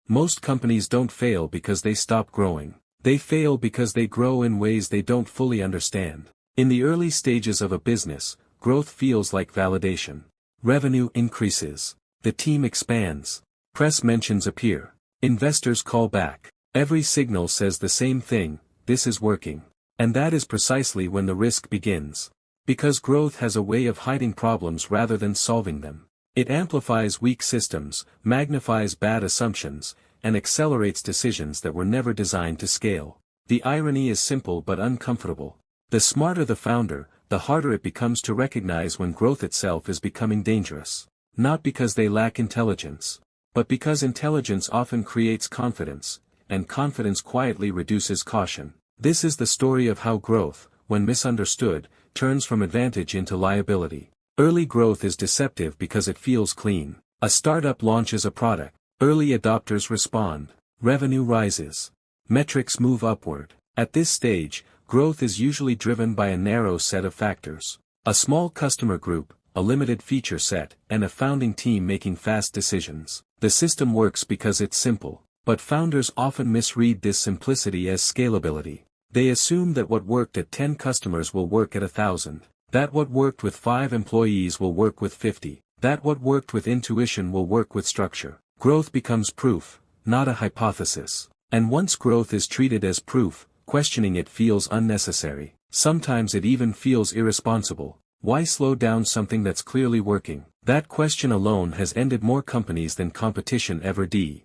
Most companies don't fail because they stop growing. They fail because they grow in ways they don't fully understand. In the early stages of a business, growth feels like validation. Revenue increases. The team expands. Press mentions appear. Investors call back. Every signal says the same thing: this is working. And that is precisely when the risk begins. Because growth has a way of hiding problems rather than solving them. It amplifies weak systems, magnifies bad assumptions, and accelerates decisions that were never designed to scale. The irony is simple but uncomfortable. The smarter the founder, the harder it becomes to recognize when growth itself is becoming dangerous. Not because they lack intelligence, but because intelligence often creates confidence, and confidence quietly reduces caution. This is the story of how growth, when misunderstood, turns from advantage into liability. Early growth is deceptive because it feels clean. A startup launches a product. Early adopters respond. Revenue rises. Metrics move upward. At this stage, growth is usually driven by a narrow set of factors. A small customer group, a limited feature set, and a founding team making fast decisions. The system works because it's simple, but founders often misread this simplicity as scalability. They assume that what worked at 10 customers will work at 1,000. That what worked with 5 employees will work with 50. That what worked with intuition will work with structure. Growth becomes proof, not a hypothesis. And once growth is treated as proof, questioning it feels unnecessary. Sometimes it even feels irresponsible. Why slow down something that's clearly working? That question alone has ended more companies than competition ever did.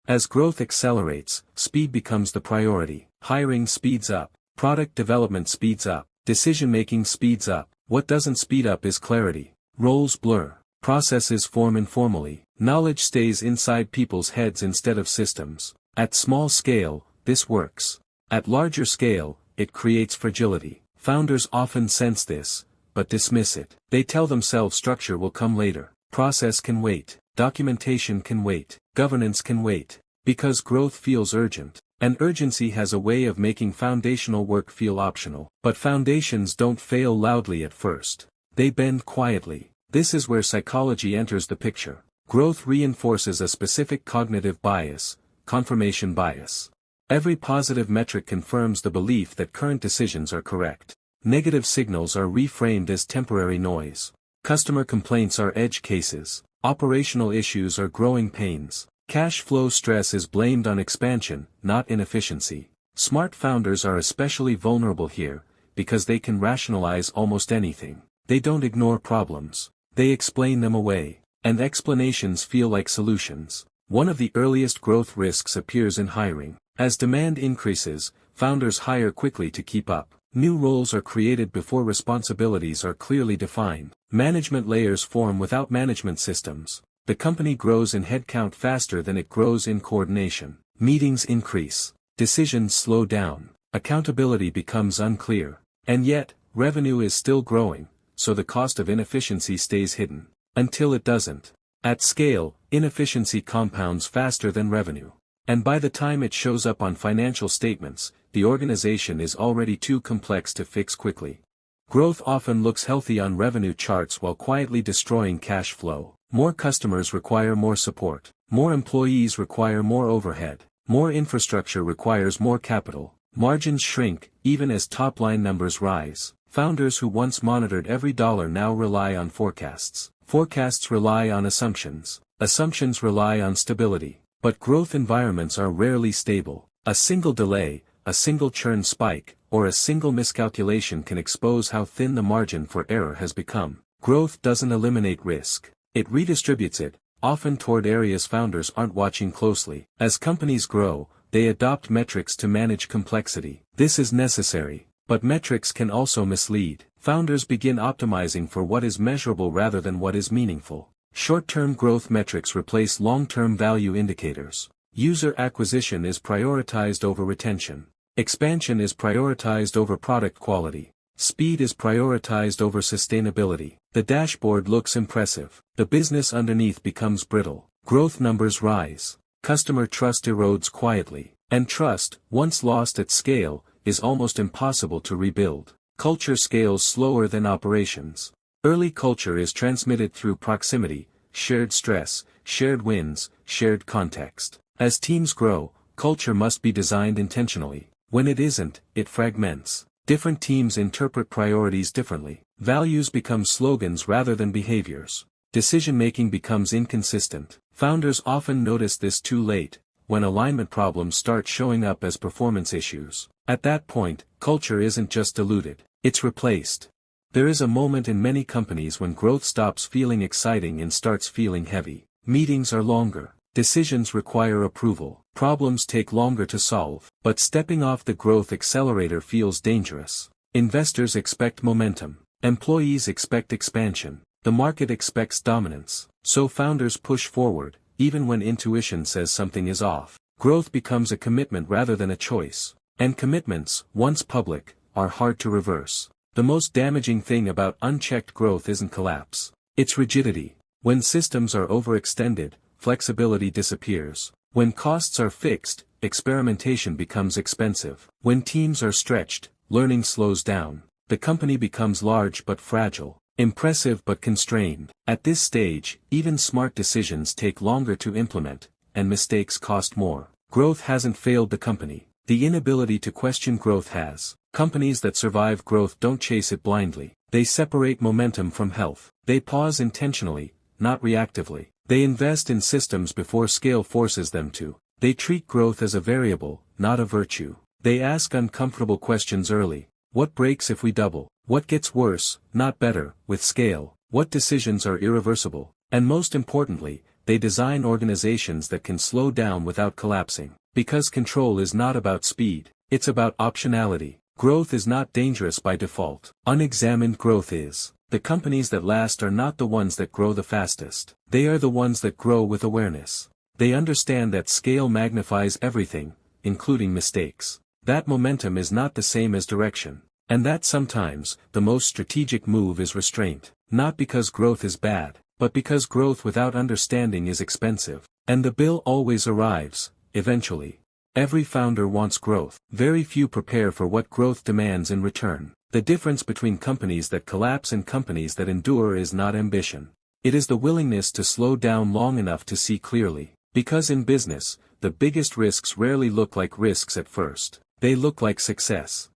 As growth accelerates, speed becomes the priority. Hiring speeds up. Product development speeds up. Decision-making speeds up. What doesn't speed up is clarity. Roles blur. Processes form informally. Knowledge stays inside people's heads instead of systems. At small scale, this works. At larger scale, it creates fragility. Founders often sense this, but dismiss it. They tell themselves structure will come later. Process can wait. Documentation can wait. Governance can wait. Because growth feels urgent. And urgency has a way of making foundational work feel optional. But foundations don't fail loudly at first. They bend quietly. This is where psychology enters the picture. Growth reinforces a specific cognitive bias, confirmation bias. Every positive metric confirms the belief that current decisions are correct. Negative signals are reframed as temporary noise. Customer complaints are edge cases. Operational issues are growing pains. Cash flow stress is blamed on expansion, not inefficiency. Smart founders are especially vulnerable here, because they can rationalize almost anything. They don't ignore problems. They explain them away. And explanations feel like solutions. One of the earliest growth risks appears in hiring. As demand increases, founders hire quickly to keep up. New roles are created before responsibilities are clearly defined. Management layers form without management systems. The company grows in headcount faster than it grows in coordination. Meetings increase. Decisions slow down. Accountability becomes unclear. And yet, revenue is still growing, so the cost of inefficiency stays hidden. Until it doesn't. At scale, inefficiency compounds faster than revenue. And by the time it shows up on financial statements, the organization is already too complex to fix quickly. Growth often looks healthy on revenue charts while quietly destroying cash flow. More customers require more support. More employees require more overhead. More infrastructure requires more capital. Margins shrink, even as top-line numbers rise. Founders who once monitored every dollar now rely on forecasts. Forecasts rely on assumptions. Assumptions rely on stability. But growth environments are rarely stable. A single delay, a single churn spike, or a single miscalculation can expose how thin the margin for error has become. Growth doesn't eliminate risk. It redistributes it, often toward areas founders aren't watching closely. As companies grow, they adopt metrics to manage complexity. This is necessary, but metrics can also mislead. Founders begin optimizing for what is measurable rather than what is meaningful. Short-term growth metrics replace long-term value indicators. User acquisition is prioritized over retention. Expansion is prioritized over product quality. Speed is prioritized over sustainability. The dashboard looks impressive. The business underneath becomes brittle. Growth numbers rise. Customer trust erodes quietly. And trust, once lost at scale, is almost impossible to rebuild. Culture scales slower than operations. Early culture is transmitted through proximity, shared stress, shared wins, shared context. As teams grow, culture must be designed intentionally. When it isn't, it fragments. Different teams interpret priorities differently. Values become slogans rather than behaviors. Decision-making becomes inconsistent. Founders often notice this too late, when alignment problems start showing up as performance issues. At that point, culture isn't just diluted, it's replaced. There is a moment in many companies when growth stops feeling exciting and starts feeling heavy. Meetings are longer. Decisions require approval. Problems take longer to solve. But stepping off the growth accelerator feels dangerous. Investors expect momentum. Employees expect expansion. The market expects dominance. So founders push forward, even when intuition says something is off. Growth becomes a commitment rather than a choice. And commitments, once public, are hard to reverse. The most damaging thing about unchecked growth isn't collapse. It's rigidity. When systems are overextended, flexibility disappears. When costs are fixed, experimentation becomes expensive. When teams are stretched, learning slows down. The company becomes large but fragile, impressive but constrained. At this stage, even smart decisions take longer to implement, and mistakes cost more. Growth hasn't failed the company. The inability to question growth has. Companies that survive growth don't chase it blindly. They separate momentum from health. They pause intentionally, not reactively. They invest in systems before scale forces them to. They treat growth as a variable, not a virtue. They ask uncomfortable questions early. What breaks if we double? What gets worse, not better, with scale? What decisions are irreversible? And most importantly, they design organizations that can slow down without collapsing. Because control is not about speed, it's about optionality. Growth is not dangerous by default. Unexamined growth is. The companies that last are not the ones that grow the fastest. They are the ones that grow with awareness. They understand that scale magnifies everything, including mistakes. That momentum is not the same as direction. And that sometimes, the most strategic move is restraint. Not because growth is bad, but because growth without understanding is expensive. And the bill always arrives, eventually. Every founder wants growth. Very few prepare for what growth demands in return. The difference between companies that collapse and companies that endure is not ambition. It is the willingness to slow down long enough to see clearly. Because in business, the biggest risks rarely look like risks at first. They look like success.